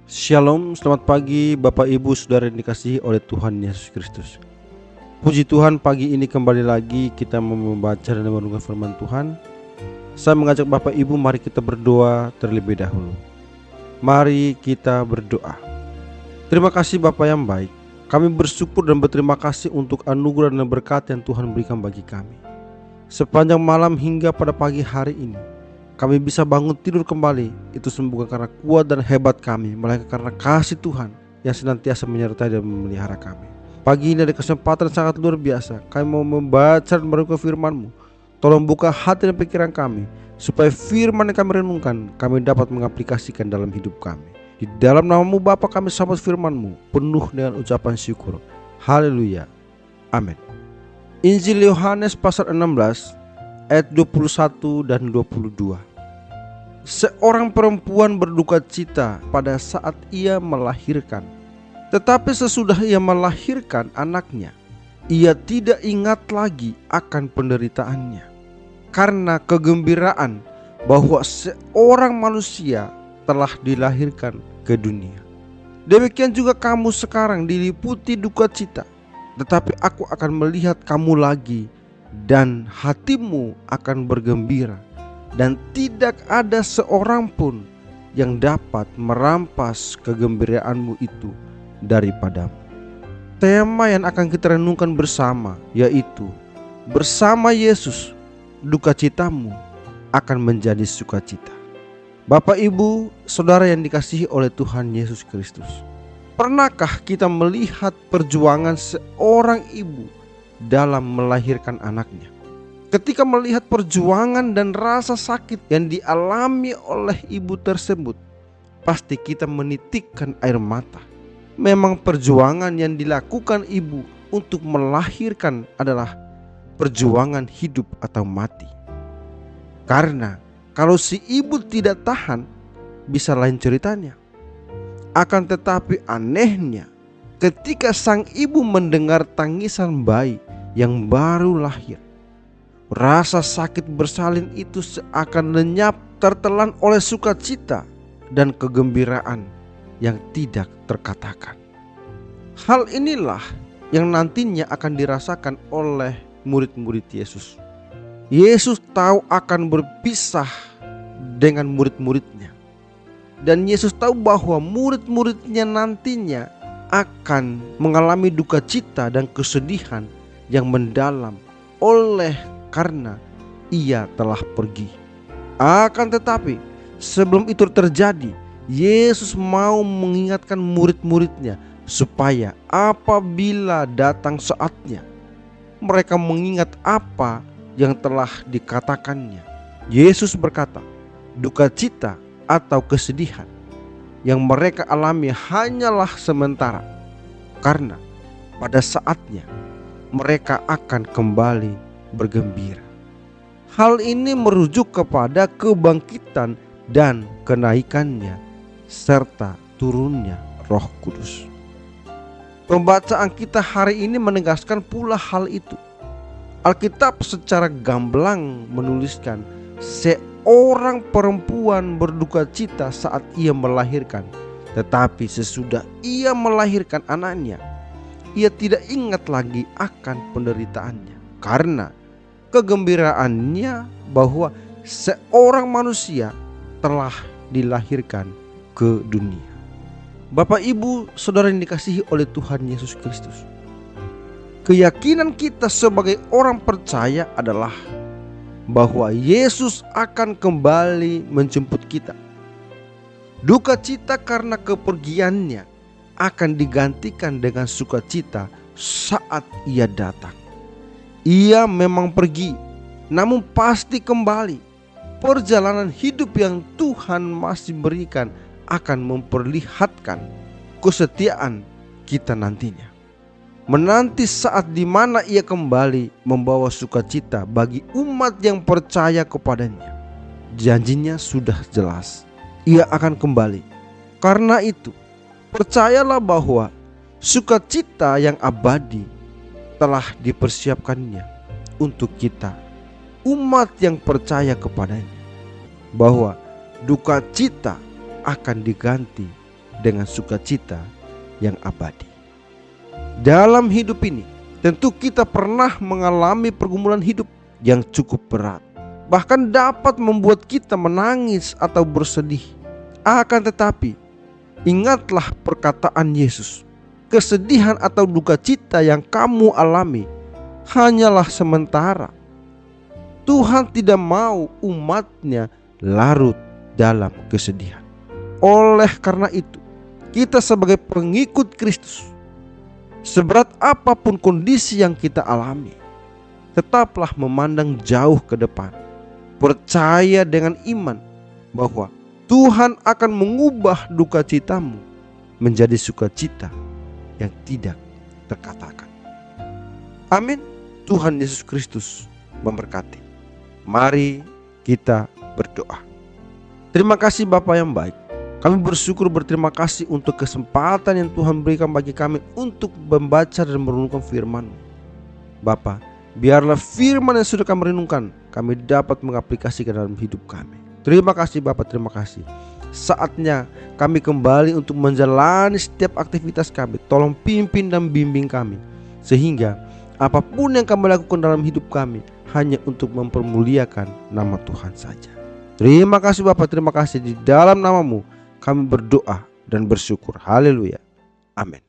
Shalom, selamat pagi Bapak Ibu Saudara yang dikasihi oleh Tuhan Yesus Kristus. Puji Tuhan, pagi ini kembali lagi kita mau membaca dan merenungkan firman Tuhan. Saya mengajak Bapak Ibu, mari kita berdoa terlebih dahulu. Mari kita berdoa. Terima kasih Bapak yang baik. Kami bersyukur dan berterima kasih untuk anugerah dan berkat yang Tuhan berikan bagi kami. Sepanjang malam hingga pada pagi hari ini kami bisa bangun tidur kembali. Itu semua bukan karena kuat dan hebat kami, melainkan karena kasih Tuhan yang senantiasa menyertai dan memelihara kami. Pagi ini ada kesempatan sangat luar biasa. Kami mau membaca dan merenungkan firman-Mu. Tolong buka hati dan pikiran kami, supaya firman yang kami renungkan kami dapat mengaplikasikan dalam hidup kami. Di dalam nama-Mu Bapa kami sambut firman-Mu penuh dengan ucapan syukur. Haleluya. Amin. Injil Yohanes pasal 16 ayat 21 dan 22. Seorang perempuan berduka cita pada saat ia melahirkan. Tetapi sesudah ia melahirkan anaknya, ia tidak ingat lagi akan penderitaannya, karena kegembiraan bahwa seorang manusia telah dilahirkan ke dunia. Demikian juga kamu sekarang diliputi duka cita, tetapi aku akan melihat kamu lagi dan hatimu akan bergembira, dan tidak ada seorang pun yang dapat merampas kegembiraanmu itu daripadamu. Tema yang akan kita renungkan bersama yaitu bersama Yesus duka citamu akan menjadi sukacita. Bapak Ibu Saudara yang dikasihi oleh Tuhan Yesus Kristus, pernahkah kita melihat perjuangan seorang ibu dalam melahirkan anaknya? Ketika melihat perjuangan dan rasa sakit yang dialami oleh ibu tersebut, pasti kita menitikkan air mata. Memang perjuangan yang dilakukan ibu untuk melahirkan adalah perjuangan hidup atau mati. Karena kalau si ibu tidak tahan, bisa lain ceritanya. Akan tetapi anehnya, ketika sang ibu mendengar tangisan bayi yang baru lahir, rasa sakit bersalin itu seakan lenyap, tertelan oleh sukacita dan kegembiraan yang tidak terkatakan. Hal inilah yang nantinya akan dirasakan oleh murid-murid Yesus. Yesus tahu akan berpisah dengan murid-muridnya, dan Yesus tahu bahwa murid-muridnya nantinya akan mengalami duka cita dan kesedihan yang mendalam oleh karena ia telah pergi. Akan tetapi sebelum itu terjadi, Yesus mau mengingatkan murid-muridnya supaya apabila datang saatnya, mereka mengingat apa yang telah dikatakannya. Yesus berkata, duka cita atau kesedihan yang mereka alami hanyalah sementara, karena pada saatnya mereka akan kembali bergembira. Hal ini merujuk kepada kebangkitan dan kenaikannya serta turunnya Roh Kudus. Pembacaan kita hari ini menegaskan pula hal itu. Alkitab secara gamblang menuliskan seorang perempuan berduka cita saat ia melahirkan, tetapi sesudah ia melahirkan anaknya, ia tidak ingat lagi akan penderitaannya, karena kegembiraannya bahwa seorang manusia telah dilahirkan ke dunia. Bapak Ibu Saudara yang dikasihi oleh Tuhan Yesus Kristus, keyakinan kita sebagai orang percaya adalah bahwa Yesus akan kembali menjemput kita. Duka cita karena kepergiannya akan digantikan dengan sukacita saat ia datang. Ia memang pergi, namun pasti kembali. Perjalanan hidup yang Tuhan masih berikan akan memperlihatkan kesetiaan kita nantinya. Menanti saat di mana ia kembali membawa sukacita bagi umat yang percaya kepadanya. Janjinya sudah jelas, ia akan kembali. Karena itu, percayalah bahwa sukacita yang abadi telah dipersiapkannya untuk kita, umat yang percaya kepadanya, bahwa duka cita akan diganti dengan sukacita yang abadi. Dalam hidup ini tentu kita pernah mengalami pergumulan hidup yang cukup berat, bahkan dapat membuat kita menangis atau bersedih. Akan tetapi ingatlah perkataan Yesus, kesedihan atau duka cita yang kamu alami hanyalah sementara. Tuhan tidak mau umatnya larut dalam kesedihan. Oleh karena itu, kita sebagai pengikut Kristus, seberat apapun kondisi yang kita alami, tetaplah memandang jauh ke depan. Percaya dengan iman bahwa Tuhan akan mengubah duka citamu menjadi sukacita yang tidak terkatakan. Amin. Tuhan Yesus Kristus memberkati. Mari kita berdoa. Terima kasih Bapa yang baik. Kami bersyukur berterima kasih untuk kesempatan yang Tuhan berikan bagi kami untuk membaca dan merenungkan firman-Mu. Bapa, biarlah firman yang sudah kami renungkan, kami dapat mengaplikasikan dalam hidup kami. Terima kasih Bapa, terima kasih. Saatnya kami kembali untuk menjalani setiap aktivitas kami. Tolong pimpin dan bimbing kami, sehingga apapun yang kami lakukan dalam hidup kami hanya untuk mempermuliakan nama Tuhan saja. Terima kasih Bapa, terima kasih. Di dalam nama-Mu kami berdoa dan bersyukur. Haleluya. Amin.